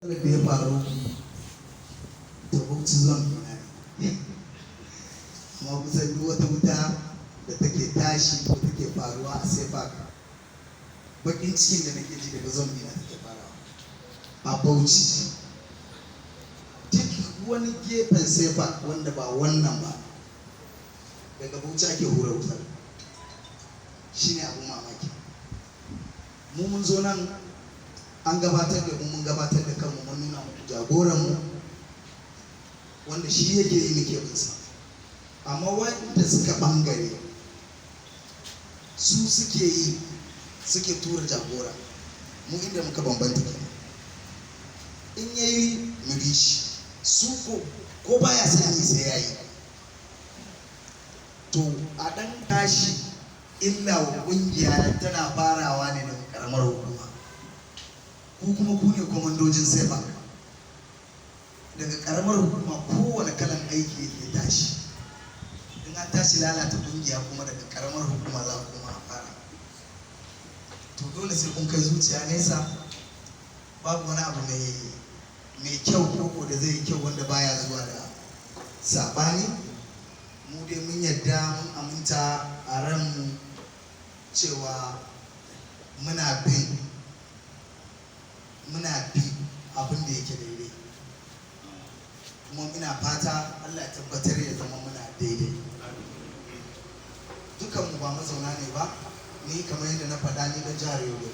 da ya faru ta Bauchi zon ne, amma kusan duk wata wuta da take tashi ko take faruwa a SEIFAC, bakin cikin da nake ji daga zon na take farawa a Bauchi. Duk wani gefen SEIFAC wanda ba wannan ba, daga Bauchi ake hura wutar. Shi ne abin mamaki. Mu mun zo nan an gabatar da mun gabatar da kanmu, mun nuna muku jagoranmu wanda shi yake yi muke binsa, amma wanda suka bangare su suke yi, suke tura jagora. Mu inda muka bambanta kenan, in yayi mu bi shi, su ko baya sani sai yayi. To a dan tashi illa wa kungiya tana farawa ne daga karamar hukuma. Ku kuma ku ne komandojin SEIFAC. Daga karamar hukuma kowane kalan aiki yake tashi. In an tashi lalata kungiya kuma daga karamar hukuma za kuma a fara. To dole sai kun kai zuciya nesa. Babu wani abu mai kyau ko da zai yi kyau wanda baya zuwa da sabani. Mu dai mun yadda mun aminta a ranmu cewa muna bi abin da yake daidai, kuma ina fata Allah ya tabbatar ya zama muna daidai. Dukanmu ba mazauna ne ba, ni kamar yadda na faɗa ni da jihar Yobe,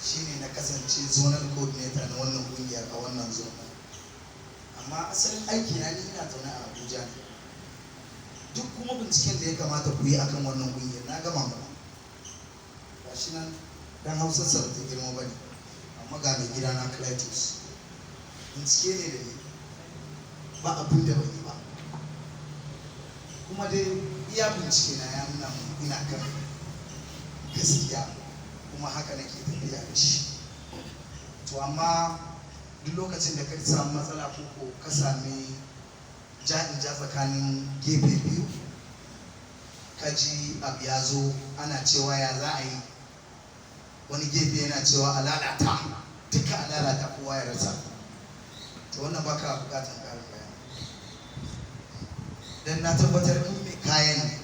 shine na kasance zonal coordinator na wannan kungiyar a wannan zona. Amma asalin aiki na ni ina zaune a Abuja ne. Duk kuma binciken da ya kamata ku yi akan wannan kungiyar na gama ba. Gashi nan dan Hausa sa ta girma bane, amma ga mai gida na Cletus. Bincike ne da ni, ba abin da bane ba. Kuma dai iya bincike na ya nuna mun ina kan gaskiya, kuma haka nake tafiya da shi. To amma duk lokacin da ka samu matsala ko ka sami ja'in ja tsakanin gefe biyu, ka ji abu ya zo ana cewa ya za a yi, wani gefe yana cewa a lalata, duka a lalata kowa ya rasa. To wannan baka bukatan karin bayani, dan na tabbatar in mai kayan ne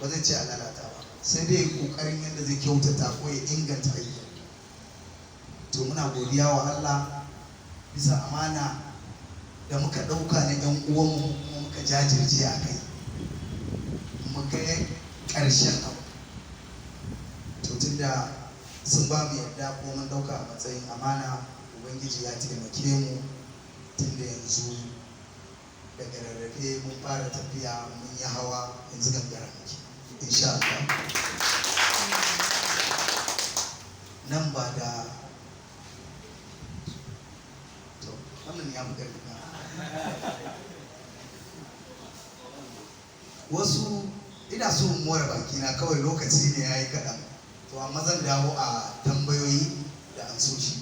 ba zai ce a lalata ba, sai dai kokarin yadda zai kyautata ko ya inganta aiki. To muna godiya wa Allah bisa amana da muka ɗauka na ‘yan uwanmu, kuma muka jajirce a kai, muka yi ƙarshen abu. To tunda sun ba mu yarda ko mun ɗauka a matsayin amana, Ubangiji ya taimake mu tunda yanzu daga rarrafe mun fara tafiya, mun yi hawa, yanzu gangara muke insha Allah. Nan ba da to wannan ya buga wasu ina so mu more baki na kawai, lokaci ne yayi kaɗan. To amma zan dawo a tambayoyi da ansoshi,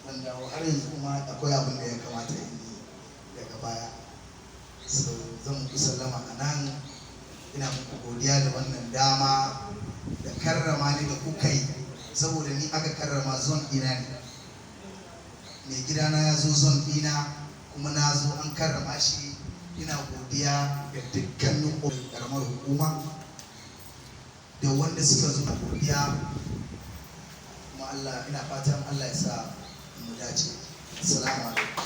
zan dawo har yanzu kuma akwai abin da ya kamata in yi daga baya. So zan muku sallama a nan, ina muku godiya da wannan dama da karrama ni da kuka yi, saboda ni aka karrama zon ɗina ne. Mai gidana ya zo zon ɗina kuma na zo an karrama shi. Ina godiya ga dukkanin karamar hukuma da wanda suka zo, godiya kuma Allah, ina fatan Allah ya sa mu dace. Assalamu alaikum.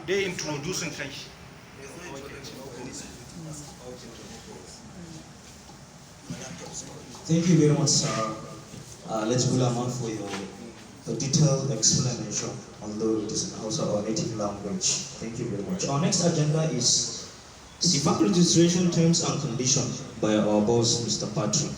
They introducing kanshi. Thank you very much, sir. Let's go Laman for your detailed explanation, although it is in Hausa, our native language. Thank you very much. Our next agenda is SEIFAC registration terms and conditions by our boss, Mr. Patrick.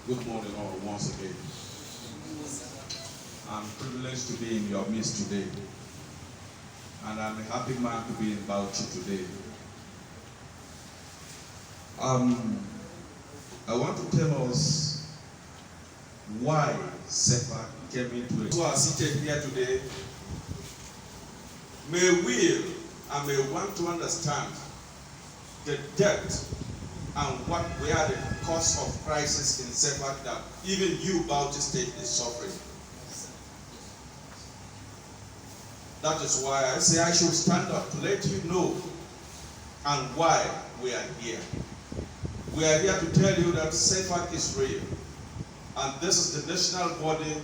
Good morning all once again. I'm privileged to be in your midst today, and I'm a happy man to be in Bauchi today. I want to tell us why SEIFAC came into it. Who are seated here today may will and may want to understand the depth and what were the cause of crisis in SEIFAC that even you, Bauchi State, is suffering. That is why I say I should stand up to let you know and why we are here. We are here to tell you that SEIFAC is real, and this is the national body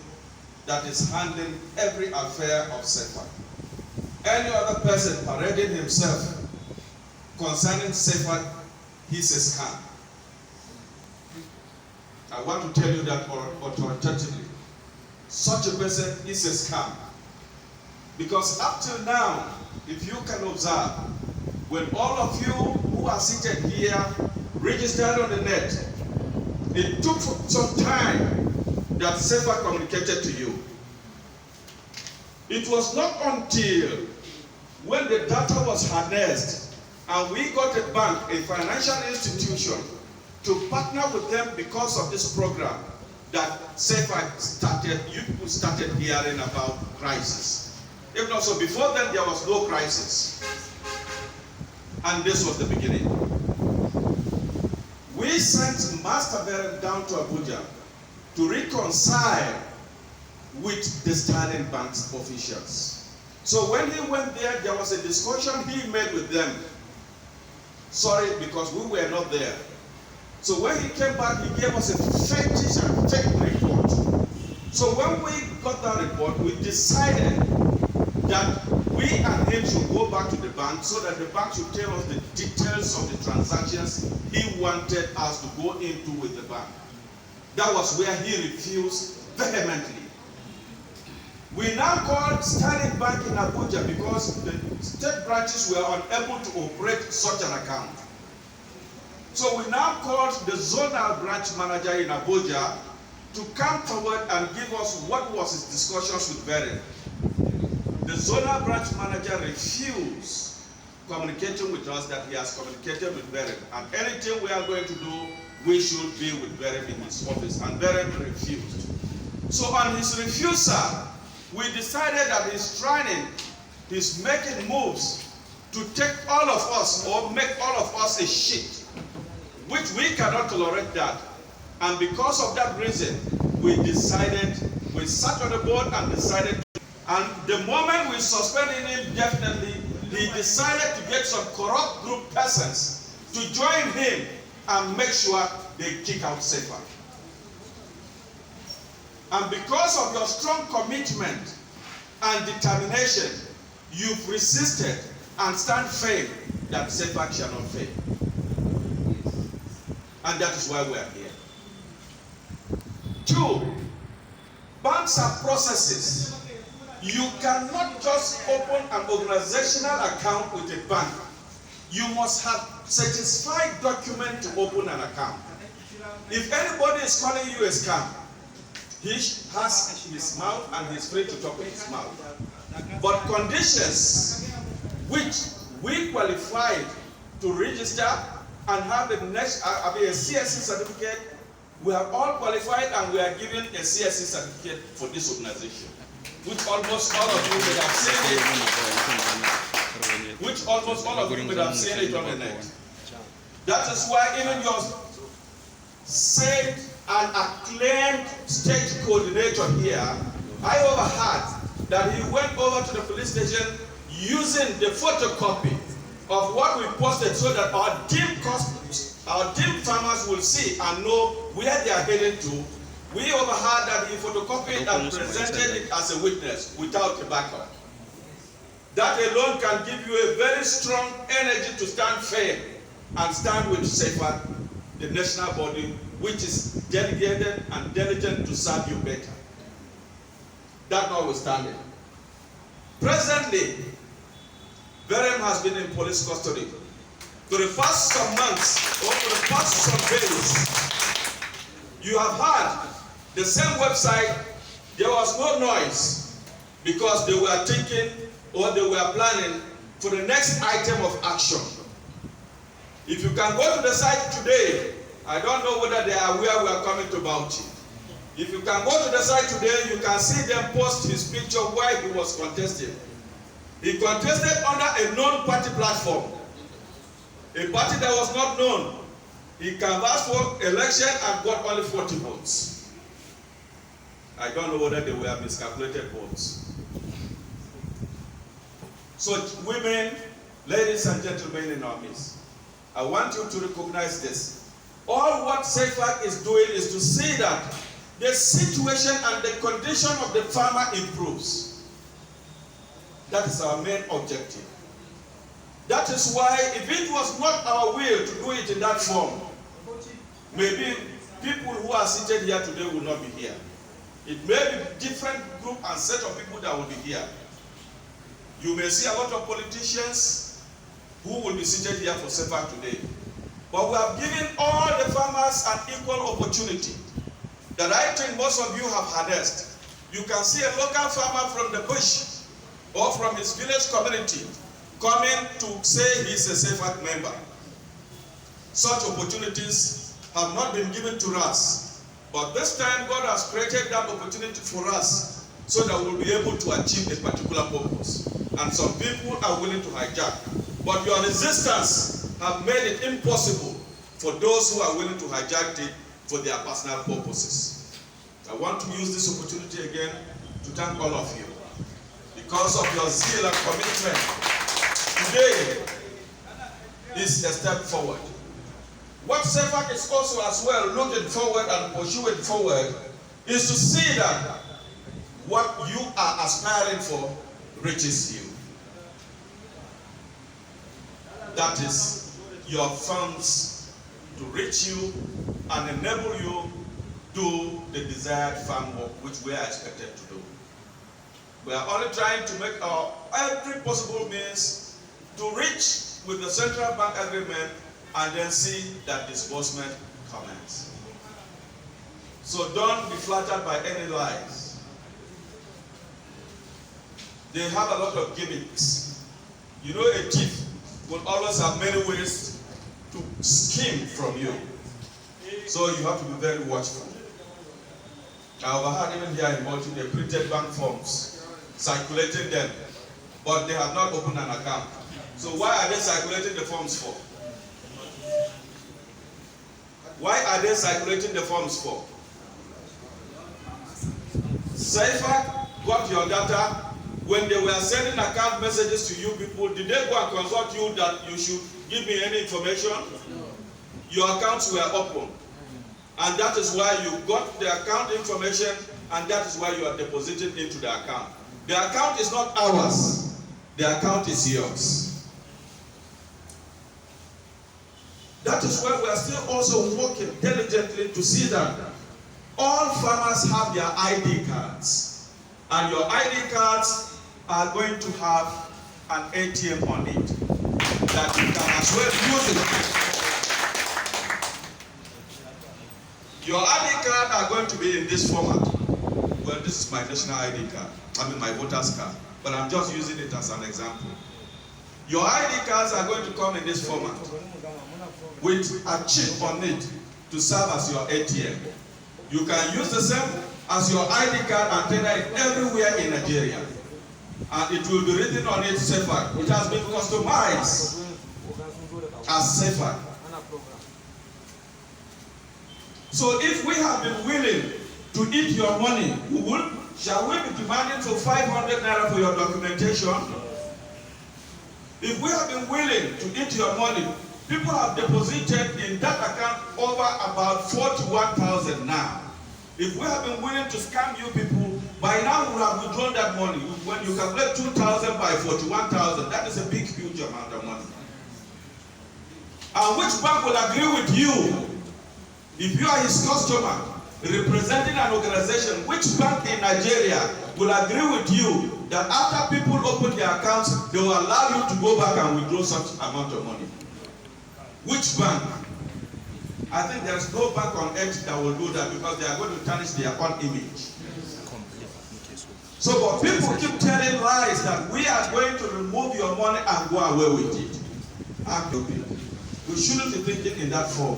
that is handling every affair of SEIFAC. Any other person parading himself concerning SEIFAC, he's a scam. I want to tell you that authoritatively. Such a person is a scam. Because up till now, if you can observe, when all of you who are seated here registered on the net, it took some time that SEIFAC communicated to you. It was not until when the data was harnessed and we got a bank, a financial institution, to partner with them because of this program that SEIFAC started, you people started hearing about crisis. If not so, before then there was no crisis. And this was the beginning. We sent Master Beren down to Abuja to reconcile with the Sterling Bank's officials. So when he went there, there was a discussion he made with them. Sorry, because we were not there. So when he came back, he gave us a fetish and fake report. So when we got that report, we decided that we and him should go back to the bank so that the bank should tell us the details of the transactions he wanted us to go into with the bank. That was where he refused vehemently. We now called Sterling Bank in Abuja because the state branches were unable to operate such an account. So we now called the zonal branch manager in Abuja to come forward and give us what was his discussions with Beren. The zonal branch manager refused communicating with us that he has communicated with Beren, and anything we are going to do, we should be with Beren in his office, and Beren refused. So on his refusal, we decided that he's trying, he's making moves to take all of us or make all of us a shit, which we cannot tolerate that. And because of that reason, we sat on the board and decided. And the moment we suspended him, definitely, he decided to get some corrupt group persons to join him and make sure they kick out SEIFAC. And because of your strong commitment and determination, you've resisted and stand firm that SEIFAC shall not fail. And that is why we are here. 2, banks are processes. You cannot just open an organizational account with a bank. You must have satisfied document to open an account. If anybody is calling you a scam, he has his mouth and he's free to talk with his mouth. But conditions which we qualified to register and have a CSC certificate, we have all qualified and we are given a CSC certificate for this organization, which almost all of you may have seen it. Which almost all of you may have seen it on the net. That is why even your said and acclaimed state coordinator here, I overheard that he went over to the police station using the photocopy of what we posted so that our dim farmers will see and know where they are heading to. We overheard that he photocopied and presented it as a witness without a backup. That alone can give you a very strong energy to stand firm and stand with SEIFAC, the national body, which is delegated and diligent to serve you better. That notwithstanding, presently, Beren has been in police custody. For the past some months, or for the past some days, you have heard the same website, there was no noise because they were thinking or they were planning for the next item of action. If you can go to the site today, I don't know whether they are aware we are coming to Bauchi. If you can go to the site today, you can see them post his picture where he was contesting. He contested under a known party platform, a party that was not known. He canvassed for election and got only 40 votes. I don't know whether they were miscalculated votes. So women, ladies and gentlemen in our midst, I want you to recognize this. All what SEIFAC is doing is to see that the situation and the condition of the farmer improves. That is our main objective. That is why if it was not our will to do it in that form, maybe people who are seated here today will not be here. It may be different group and set of people that will be here. You may see a lot of politicians who will be seated here for SEIFAC today. But we have given all the farmers an equal opportunity that I think most of you have harnessed. You can see a local farmer from the bush or from his village community coming to say he's a SEIFAC member. Such opportunities have not been given to us. But this time God has created that opportunity for us so that we'll be able to achieve a particular purpose. And some people are willing to hijack. But your resistance have made it impossible for those who are willing to hijack it for their personal purposes. I want to use this opportunity again to thank all of you. Because of your zeal and commitment, today is a step forward. What SEIFAC is also as well looking forward and pursuing forward is to see that what you are aspiring for reaches you. That is your funds to reach you and enable you do the desired farm work which we are expected to do. We are only trying to make our every possible means to reach with the central bank agreement and then see that disbursement commence. So don't be flattered by any lies. They have a lot of gimmicks. You know, a thief will always have many ways to scheme from you. So you have to be very watchful. I overheard even here in Bauchi, they printed bank forms, circulating them, but they have not opened an account. So why are they circulating the forms for? Why are they circulating the forms for? SEIFAC got your data. When they were sending account messages to you people, did they go and consult you that you should give me any information? No. Your accounts were open. And that is why you got the account information, and that is why you are depositing into the account. The account is not ours. The account is yours. That is why we are still also working diligently to see that all farmers have their ID cards. And your ID cards are going to have an ATM on it that you can as well use it. Your ID card are going to be in this format. Well, this is my national ID card. I mean my voter's card. But I'm just using it as an example. Your ID cards are going to come in this format with a chip on it to serve as your ATM. You can use the same as your ID card and tender it everywhere in Nigeria. And it will be written on it SEIFAC. It has been customized as SEIFAC. So if we have been willing to eat your money, shall we be demanding for 500 naira for your documentation? If we have been willing to eat your money, people have deposited in that account over about 41,000 now. If we have been willing to scam you people, by now we have withdrawn that money. When you calculate 2,000 by 41,000, that is a big, huge amount of money. And which bank will agree with you? If you are his customer, representing an organization, which bank in Nigeria will agree with you that after people open their accounts, they will allow you to go back and withdraw such amount of money? Which bank? I think there is no bank on earth that will do that because they are going to tarnish their own image. So, but people keep telling lies that we are going to remove your money and go away with it. We shouldn't be thinking in that form.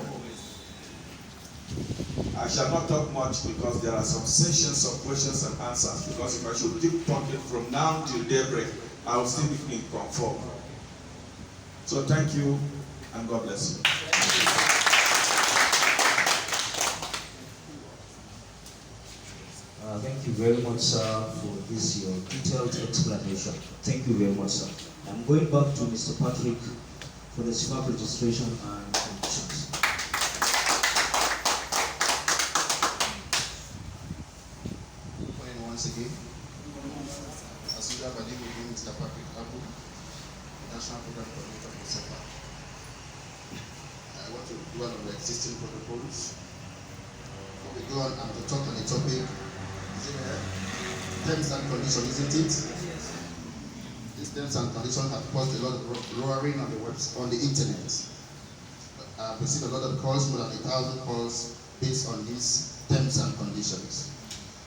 I shall not talk much because there are some sessions of questions and answers. Because if I should keep talking from now till daybreak, I will still be in conform. So thank you and God bless you. Thank you very much, sir, for this your detailed explanation. Thank you very much, sir. I'm going back to Mr. Patrick for the SEIFAC registration and conditions. Morning once again. As usual, my name will be Mr. Patrick Abu, National Program Coordinator for SEIFAC. I want to do one of the existing protocols. Before we go on, I'm to talk on a topic. Terms and conditions, isn't it? These terms and conditions have caused a lot of roaring on the internet. I've received a lot of calls, more than 1,000 calls, based on these terms and conditions.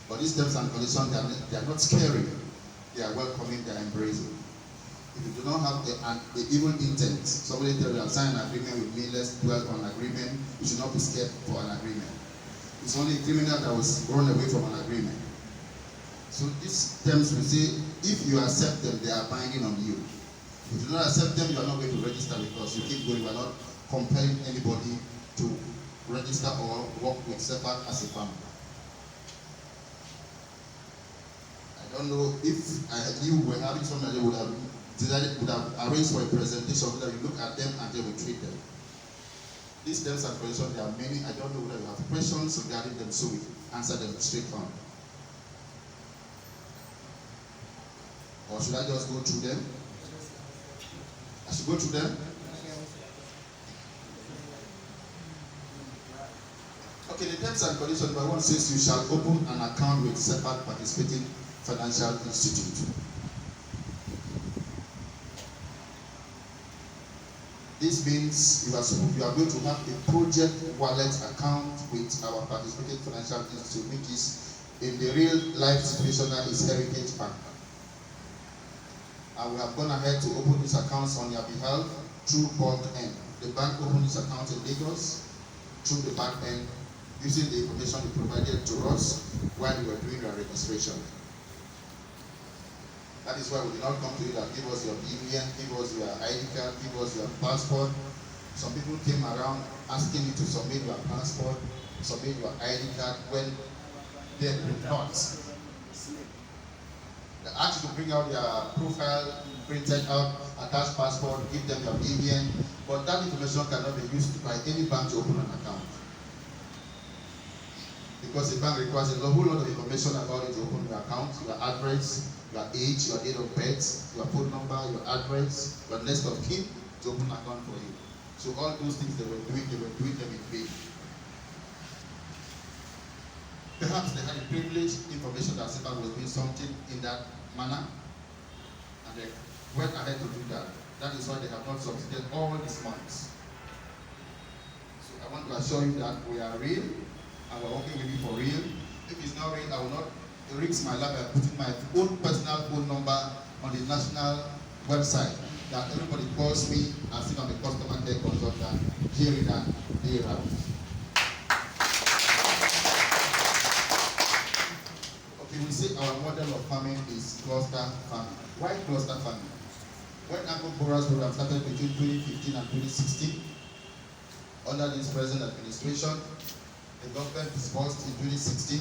But these terms and conditions, they are not scary. They are welcoming, they are embracing. If you do not have the evil intent, somebody tells you, "I'll sign an agreement with me, let's dwell on an agreement," you should not be scared for an agreement. It's only a criminal that will run away from an agreement. So these terms will say, if you accept them, they are binding on you. If you do not accept them, you are not going to register because you keep going. You are not compelling anybody to register or work with SEIFAC as a firm. I don't know if you were having something that you would have arranged for a presentation so that you look at them and then we treat them. These terms and conditions, there are many. I don't know whether you have questions regarding them, so we answer them straight on. Or should I just go through them? I should go through them? Okay, the terms and conditions, number one says you shall open an account with SEIFAC participating financial institute. This means you are going to have a project wallet account with our participating financial institute, which is in the real life situation that is Heritage Bank. And we have gone ahead to open these accounts on your behalf through bulk end. The bank opened this account in Lagos through the back end using the information you provided to us while we were doing our registration. That is why we did not come to you and give us your BVN, give us your ID card, give us your passport. Some people came around asking you to submit your passport, submit your ID card when they did not. They asked you to bring out your profile, printed out, attached passport, give them your BVN, but that information cannot be used by any bank to open an account. Because the bank requires a whole lot of information about you to open your account, your address, your age, your date of birth, your phone number, your address, your next of kin to open an account for you. So all those things they were doing them in vain. Perhaps they had a privileged information that SEIFAC was doing something in that manner, and they went ahead to do that. That is why they have not succeeded all these months. So I want to assure you that we are real, and we're working with you for real. If it's not real, I will not risk my life by putting my own personal phone number on the national website that everybody calls me as if I'm a customer care consultant, day in and day out. Okay, we say our model of farming is cluster farming. Why cluster farming? When agro-borers program started between 2015 and 2016, under this present administration, the government disbursed in 2016.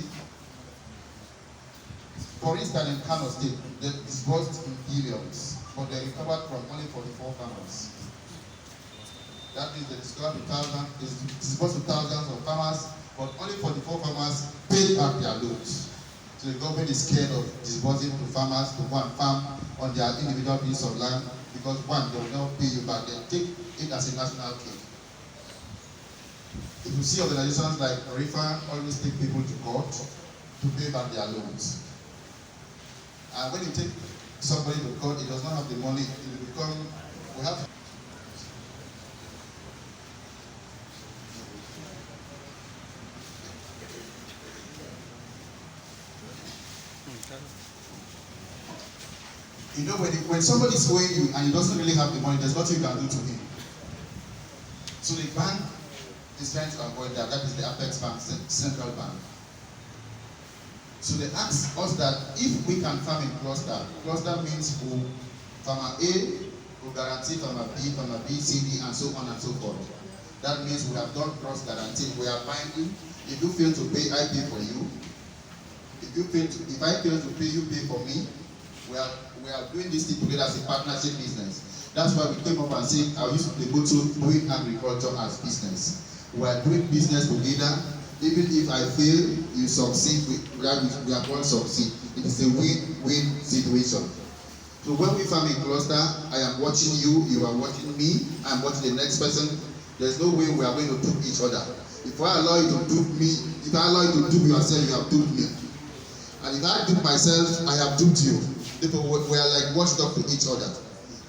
For instance, in Kano State, they disbursed in billions, but they recovered from only 44 farmers. That means they disbursed to thousands of farmers, but only 44 farmers paid back their loans. So the government is scared of disbursing to farmers to go and farm on their individual piece of land because one, they will not pay you back. They take it as a national cake. If you see organizations like RIFA always take people to court to pay back their loans. And when you take somebody to court, he does not have the money, it will become, we have. You know, when somebody is owing you and he doesn't really have the money, there's nothing you can do to him. So the bank is trying to avoid that. That is the Apex Bank, central bank. So they ask us that if we can farm in cluster, cluster means farmer A will guarantee farmer B, C, D, and so on and so forth. That means we have done cross guarantee. We are binding. If you fail to pay, I pay for you. If I fail to pay, you pay for me. We are doing this thing together as a partnership business. That's why we came up and said, I used to go to doing agriculture as business. We are doing business together. Even if I fail, you succeed, we are going to succeed. It is a win-win situation. So when we farm a cluster, I am watching you, you are watching me, I am watching the next person. There's no way we are going to dupe each other. If I allow you to dupe me, if I allow you to dupe yourself, you have duped me. And if I dupe myself, I have duped you. Therefore, we are like watchdogs to each other.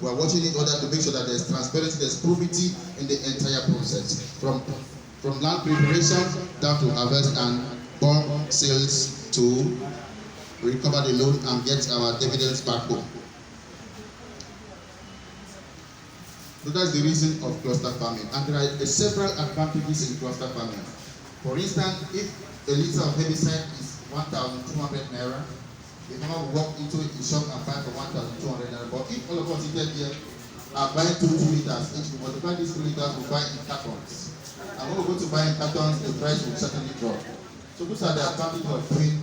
We are watching each other to make sure that there's transparency, there's probity in the entire process. From land preparation down to harvest and bulk sales to recover the loan and get our dividends back home. So that's the reason of cluster farming. And there are several advantages in cluster farming. For instance, if a liter of herbicide is 1,200 naira, the farmer will walk into a shop and buy for 1,200 naira. But if all of us seated here are buying 2 liters each, we multiply these 2 liters, we buy in cartons. And when we go to buy in cartons, the price will certainly drop. So those are the advantages of doing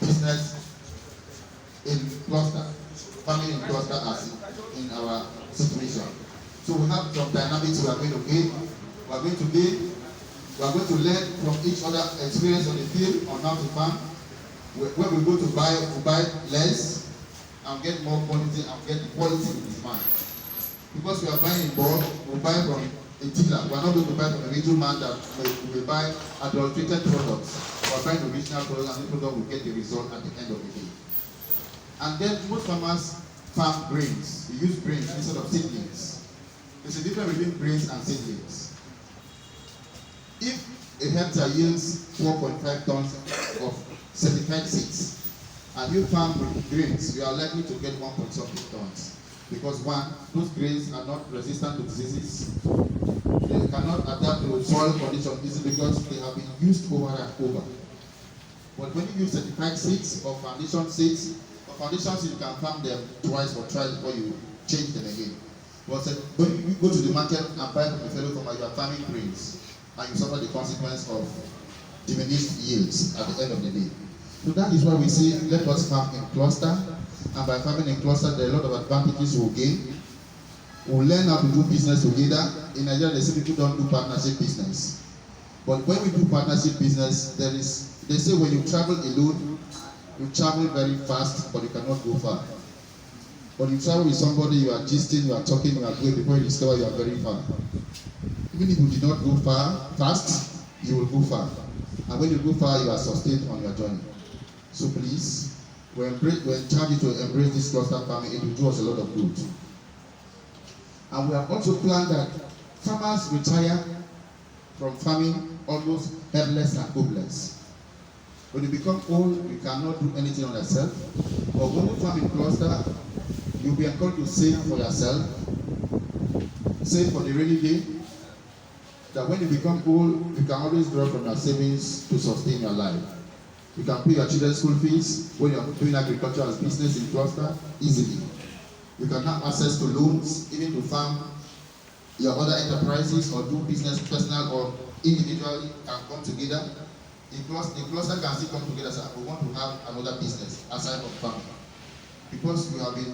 business in cluster, farming in cluster as in our situation. So we have some dynamics we are going to gain. We are going to learn from each other experience on the field on how to farm. When we go to buy, we buy less and get more quality and get the quality we demand. Because we are buying in bulk, we buy from a dealer. We are not going to buy from a middleman that we buy adulterated products. We are buying the original product, and the product will get the result at the end of the day. And then most farmers farm grains. They use grains instead of seedlings. There's a difference between grains and seedlings. If a hectare yields 4.5 tons of certified seeds, and you farm with grains, you are likely to get 1.something tons. Because one, those grains are not resistant to diseases. They cannot adapt to soil conditions easily because they have been used over and over. But when you use certified seeds or foundation seeds you can farm them twice or thrice before you change them again. But when you go to the market and buy from a fellow farmer, you are farming grains, and you suffer the consequence of diminished yields at the end of the day. So that is why we say, let us farm in cluster. And by farming in cluster, there are a lot of advantages we'll gain. We'll learn how to do business together. In Nigeria, they say people don't do partnership business. But when we do partnership business, they say when you travel alone, you travel very fast, but you cannot go far. But you travel with somebody, you are gisting, you are talking, you are going, before you discover you are very far. Even if you did not go fast, you will go far. And when you go far, you are sustained on your journey. So please, we charge you to embrace this cluster farming. It will do us a lot of good. And we have also planned that farmers retire from farming almost helpless and hopeless. When you become old, you cannot do anything on yourself. But when you farm in cluster, you'll be encouraged to save for yourself, save for the rainy day. That when you become old, you can always draw from your savings to sustain your life. You can pay your children's school fees when you are doing agriculture as business in cluster easily. You can have access to loans, even to farm your other enterprises or do business personal or individually can come together. The cluster can still come together and say, we want to have another business aside from farming. Because you have been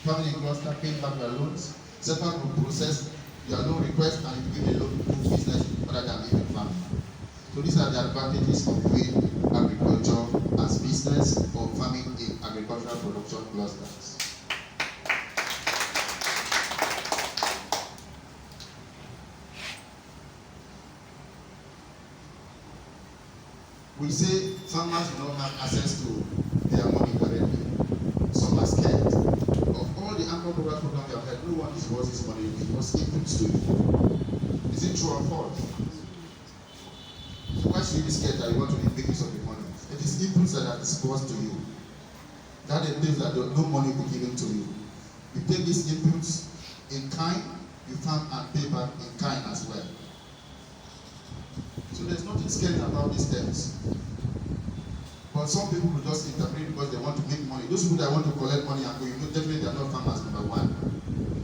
farming in cluster, paying back your loans, SEIFAC will process your loan request and you give a loan to do business other than even farming. So these are the advantages of doing agriculture as business or farming in agricultural production clusters. We say farmers do not have access to their money currently. Some are scared. Of all the agro-rural programs we have had, no one disburses money, it was inputs to you. Is it true or false? So why should you be scared that you want to make use of the money? It is inputs that are disbursed to you. That entails that no money will be given to you. You take these inputs in kind, you farm and pay back in kind as well. So there's nothing scary about these terms. But some people will just interpret because they want to make money. Those people that want to collect money and go, you know, definitely they are not farmers, number one.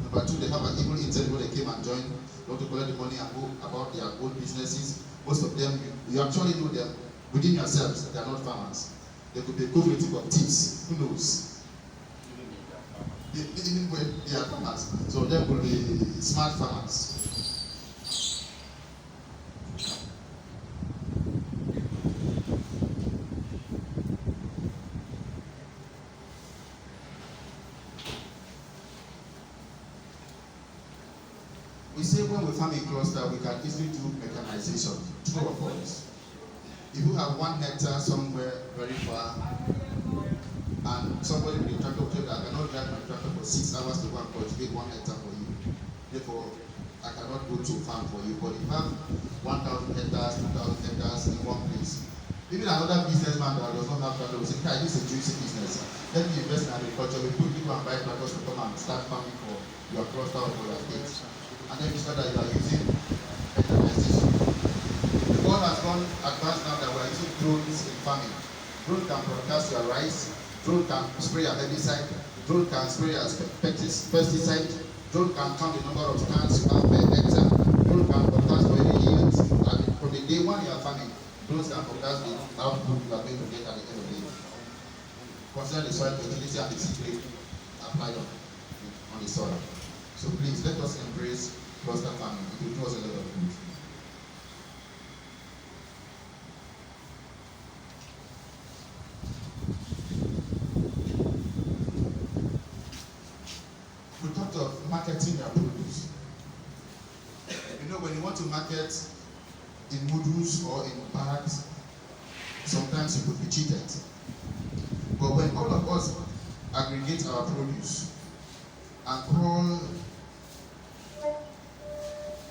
Number two, they have an evil intent when they came and joined, they want to collect the money and go about their own businesses. Most of them, you actually know them within yourselves, they are not farmers. They could be a cooperative of thieves. Who knows? Even when they are farmers. So they will be smart farmers. We say when we farm a cluster, we can easily do mechanization, true or false. If you have 1 hectare somewhere very far, and somebody with a tractor will tell you, I cannot drive my tractor for 6 hours to go and cultivate 1 hectare for you. Therefore, I cannot go to farm for you. But if you have 1,000 hectares, 2,000 hectares in one place, even another businessman that does not have tractor will say, "Kai, this is a juicy business. Let me invest in agriculture. We put people and buy tractors to come and start farming for your cluster or for your state." And then you start that you are using mechanization. The world has gone advanced now that we are using drones in farming. Drone can broadcast your rice, drone can spray your herbicide, drone can spray your pesticide, drone can count the number of stands you have per hectare, drone can broadcast for any yields. And from the day one you are farming, drones can broadcast the output you are going to get at the end of the day. Consider the soil fertility and the seed rate applied on the soil. So please let us embrace cluster farming. It will do us a lot of good. We talked of marketing your produce. You know, when you want to market in modules or in bags, sometimes you could be cheated. But when all of us aggregate our produce and call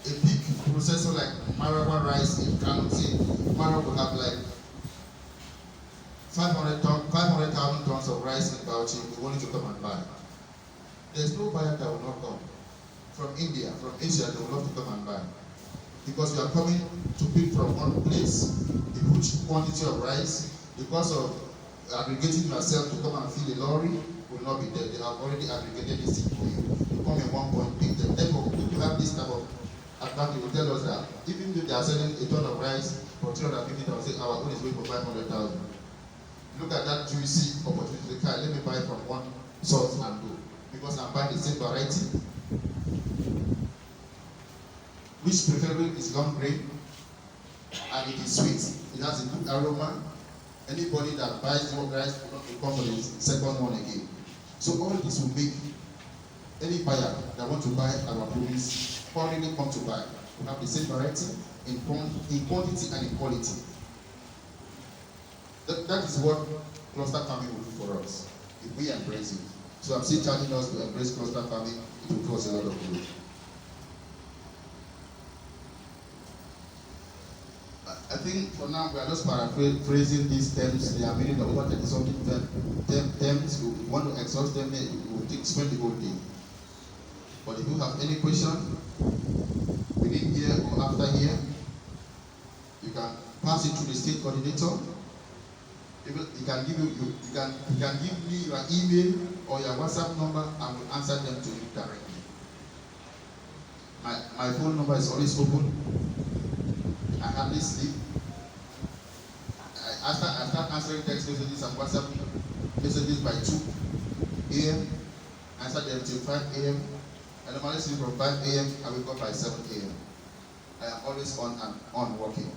a big processor like Marawa rice in Kano, say Marawa will have like 500,000 tons of rice in Bauchi, we want you to come and buy. There's no buyer that will not come. From India, from Asia, they will love to come and buy. Because we are coming to pick from one place a huge quantity of rice. Because of aggregating yourself to come and fill a lorry will not be there. They have already aggregated this thing for you. You come in one point, pick them. Therefore, people have this type of advantage will tell us that even if they are selling a ton of rice for 350,000, our own is going for 500,000. Look at that juicy opportunity. Let me buy from one source and go. Because I'm buying the same variety, which preferably is long grain, and it is sweet. It has a good aroma. Anybody that buys more rice will not come for the second one again. So all this will make any buyer that wants to buy our produce already come to buy. We have the same variety in quantity and in quality. That is what cluster farming will do for us if we embrace it. So I'm still charging us to embrace cluster farming. It will do us a lot of good. I think for now we are just paraphrasing these terms. They are meaning over 30 something terms. We want to exhaust them. We will spend the whole day. But if you have any question within here or after here, you can pass it to the state coordinator. He can give me your email or your WhatsApp number, and we'll answer them to you directly. My phone number is always open. I hardly sleep. I start answering text messages and WhatsApp messages by 2 a.m. I answer them till 5 a.m. I normally sleep from 5 a.m. I wake up by 7 a.m. I am always on and on working.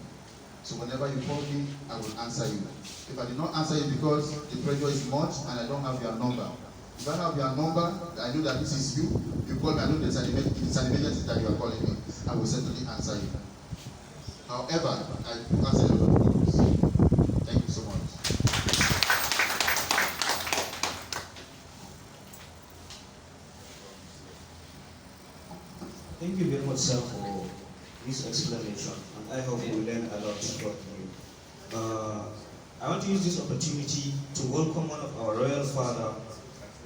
So whenever you call me, I will answer you. If I did not answer you because the pressure is much and I don't have your number. If I have your number, I know that this is you. You call me, I know it's an emergency that you are calling me. I will certainly answer you. However, I answer a lot of calls. Thank you so much. Thank you very much, sir, for this explanation, and I hope we learn a lot from you. I want to use this opportunity to welcome one of our royal father,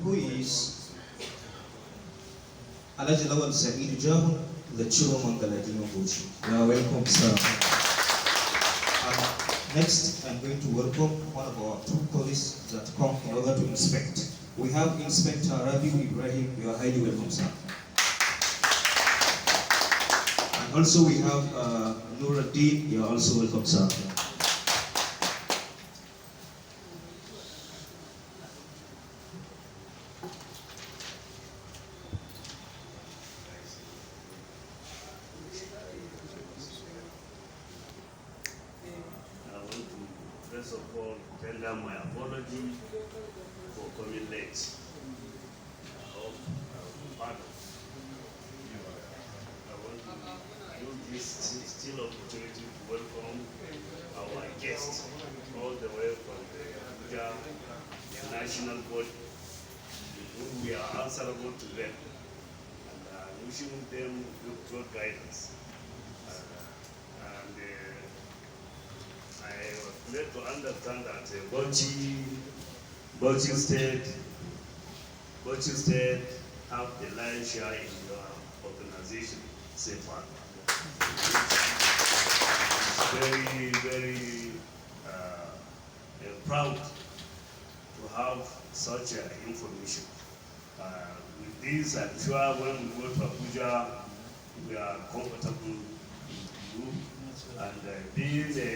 who is Alhaji Lawal Sa'idu Jahu, the Chiro Mangaladino Bauchi. You are welcome, sir. Next, I'm going to welcome one of our two police that come in order to inspect. We have Inspector Rabiu Ibrahim. You are highly welcome, sir. And also we have Nuruddin. You are also welcome, sir. First of all, tender my apology for coming late. I hope pardon. I want to use this still opportunity to welcome our guests all the way from the Abuja, the national body, whom we are answerable to them, and wishing them good guidance. I was led to understand that Bauchi State have the lion's share in your organization, SEIFAC. Very, very proud to have such information. With this, I'm sure when we go to Abuja, we are comfortable with you. And being the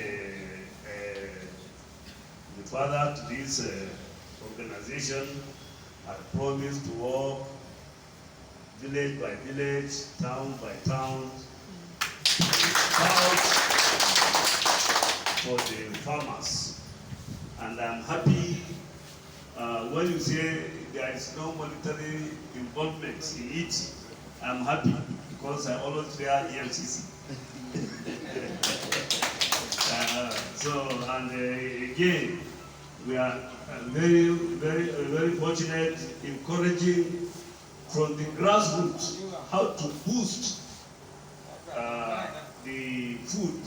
father to this organization, I promise to work village by village, town by town, for the farmers. And I'm happy when you say there is no monetary involvement in it. I'm happy because I always fear EFCC. Again, we are very fortunate, encouraging from the grassroots how to boost the food